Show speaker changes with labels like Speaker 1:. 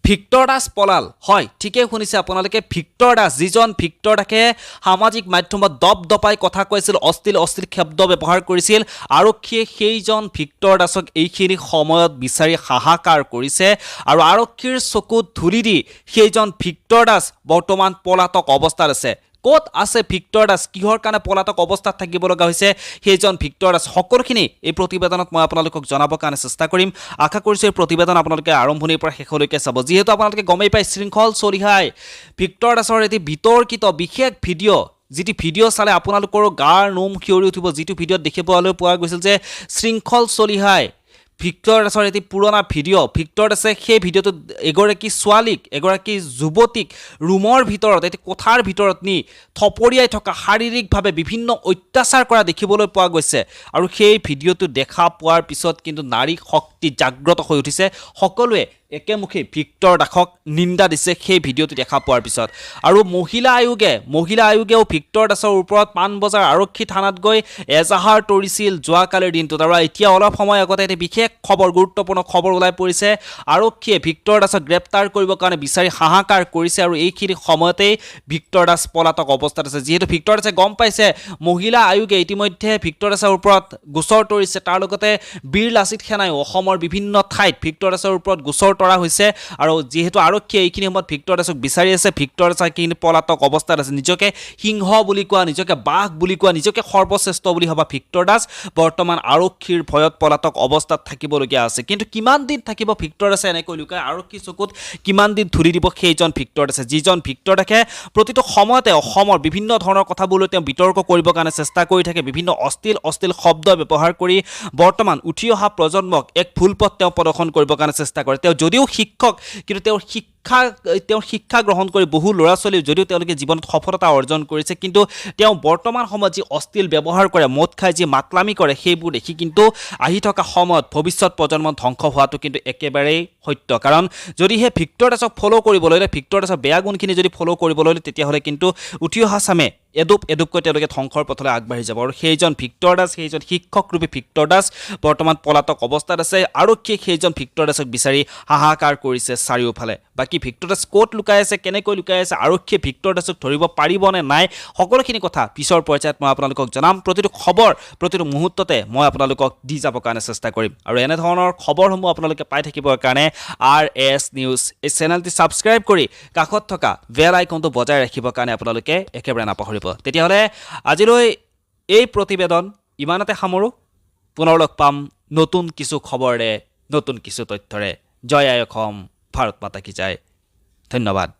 Speaker 1: Victor Das পলাল হয় ঠিকই শুনিছে আপোনালোকে ভিক্টৰ দাস যিজন ভিক্টৰ দাসে সামাজিক মাধ্যমত দপদপাই কথা কৈছিল অশ্লীল শব্দ ব্যৱহাৰ কৰিছিল আৰক্ষীয়ে সেইজন ভিক্টৰ দাসক এইখিনি সময়ত বিচাৰি হাহাকাৰ কৰিছে আৰু আৰক্ষীৰ চকুত ধুলি দি সেইজন ভিক্টৰ দাস বৰ্তমান পলাতক অৱস্থাত আছে ক'ত আছে ভিক্টৰ দাস কিহৰ কাৰণে পলাতক অৱস্থাত থাকিব লগা হৈছে সেইজন ভিক্টৰ দাস সকলোখিনি এই প্ৰতিবেদনত মই আপোনালোকক জনাবৰ কাৰণে চেষ্টা কৰিম আশা কৰিছো এই প্ৰতিবেদন আপোনালোকে আৰম্ভণিৰ পৰা শেষলৈকে চাব যিহেতু আপোনালোকে গমেই পায় শৃংখল চলিহাই ভিক্টৰ দাসৰ এটি বিতৰ্কিত বিশেষ ভিডিঅ' যিটো ভিডিঅ' চালে আপোনালোকৰ গাৰ নোম শিয়ৰি উঠিব যিটো ভিডিঅ'ত দেখিবলৈ পোৱা গৈছিল যে শৃংখল চলিহাই ভিক্টৰ দাসৰ এটি পুৰণা ভিডিঅ' ভিক্টৰ দাসে সেই ভিডিঅ'টোত এগৰাকী ছোৱালীক এগৰাকী যুৱতীক ৰুমৰ ভিতৰত এটি কোঠাৰ ভিতৰত নি থপৰিয়াই থকা শাৰীৰিকভাৱে বিভিন্ন অত্যাচাৰ কৰা দেখিবলৈ পোৱা গৈছে আৰু সেই ভিডিঅ'টো দেখা পোৱাৰ পিছত কিন্তু নাৰী শক্তি জাগ্ৰত হৈ উঠিছে সকলোৱে একেমুখে ভিক্টৰ দাসক নিন্দা দিছে সেই ভিডিঅ'টো দেখা পোৱাৰ পিছত আৰু মহিলা আয়োগেও ভিক্টৰ দাসৰ ওপৰত পাণবজাৰ আৰক্ষী থানাত গৈ এজাহাৰ তৰিছিল যোৱাকালিৰ দিনটোত আৰু এতিয়া অলপ সময় আগতে এটি বিশেষ খবৰ গুৰুত্বপূৰ্ণ খবৰ ওলাই পৰিছে আৰক্ষীয়ে ভিক্টৰ দাসক গ্ৰেপ্তাৰ কৰিবৰ কাৰণে বিচাৰি হাহাকাৰ কৰিছে আৰু এইখিনি সময়তেই ভিক্টৰ দাস পলাতক অৱস্থাত আছে যিহেতু ভিক্টৰ দাসে গম পাইছে মহিলা আয়োগে ইতিমধ্যে ভিক্টৰ দাসৰ ওপৰত গোচৰ তৰিছে তাৰ লগতে বীৰ লাচিত সেনাই অসমৰ বিভিন্ন ঠাইত ভিক্টৰ দাসৰ ওপৰত গোচৰ তৰা হৈছে আৰু যেহেতু আৰক্ষীয়ে এইখিনি সময়ত ভিক্টৰ দাসক বিচাৰি আছে ভিক্টৰ দাস কিন্তু পলাতক অৱস্থাত আছে নিজকে সিংহ বুলি কোৱা নিজকে বাঘ বুলি কোৱা নিজকে সৰ্বশ্ৰেষ্ঠ বুলি ভাবা ভিক্টৰ দাস বৰ্তমান আৰক্ষীৰ ভয়ত পলাতক অৱস্থাত থাকিবলগীয়া আছে কিন্তু কিমান দিন থাকিব ভিক্টৰ দাসে এনেকৈ লুকাই আৰক্ষী চকুত কিমান দিন ধৰি দিব সেইজন ভিক্টৰ দাসে যিজন ভিক্টৰ দাসে প্ৰতিটো সময়তে অসমৰ বিভিন্ন ধৰণৰ কথাবোৰলৈ তেওঁ বিতৰ্ক কৰিবৰ কাৰণে চেষ্টা কৰি থাকে বিভিন্ন অশ্লীল শব্দ ব্যৱহাৰ কৰি বৰ্তমান উঠি অহা প্ৰজন্মক এক ভুল পথ তেওঁ প্ৰদৰ্শন কৰিবৰ কাৰণে চেষ্টা কৰে তেওঁ যদিও শিক্ষক কিন্তু তেওঁৰ শিক্ষা গ্ৰহণ কৰি বহু ল'ৰা ছোৱালী যদিও তেওঁলোকে জীৱনত সফলতা অৰ্জন কৰিছে কিন্তু তেওঁ বৰ্তমান সময়ত যি অশ্লীল ব্যৱহাৰ কৰে মদ খাই যি মাতলামি কৰে সেইবোৰ দেখি কিন্তু আহি থকা সময়ত ভৱিষ্যত প্ৰজন্ম ধ্বংস হোৱাটো কিন্তু একেবাৰেই সত্য কাৰণ যদিহে ভিক্টৰ দাসক ফ'ল' কৰিবলৈ ভিক্টৰ দাসৰ বেয়া গুণখিনি যদি ফ'ল' কৰিবলৈ তেতিয়াহ'লে কিন্তু উঠি অহা চামে এডুপকৈ তেওঁলোকে ধ্বংসৰ পথলৈ আগবাঢ়ি যাব আৰু সেইজন ভিক্টৰ দাস সেইজন শিক্ষকৰূপী ভিক্টৰ দাস বৰ্তমান পলাতক অৱস্থাত আছে আৰক্ষীয়ে সেইজন ভিক্টৰ দাসক বিচাৰি হাহাকাৰ কৰিছে চাৰিওফালে বাকী ভিক্টৰ দাস ক'ত লুকাই আছে কেনেকৈ লুকাই আছে আৰক্ষীয়ে ভিক্টৰ দাসক ধৰিব পাৰিবনে নাই সকলোখিনি কথা পিছৰ পৰ্যায়ত মই আপোনালোকক জনাম প্ৰতিটো খবৰ প্ৰতিটো মুহূৰ্ততে মই আপোনালোকক দি যাবৰ কাৰণে চেষ্টা কৰিম আৰু এনেধৰণৰ খবৰসমূহ আপোনালোকে পাই থাকিবৰ কাৰণে RS নিউজ এই চেনেলটি ছাবস্ক্ৰাইব কৰি কাষত থকা বেল আইকনটো বজাই ৰাখিবৰ কাৰণে আপোনালোকে একেবাৰে নাপাহৰিব তেতিয়াহ'লে আজিলৈ এই প্ৰতিবেদন ইমানতে সামৰো পুনৰ লগ পাম নতুন কিছু খবৰেৰে নতুন কিছু তথ্যৰে জয় আই অসম ভাৰত মাতা কি জয় ধন্যবাদ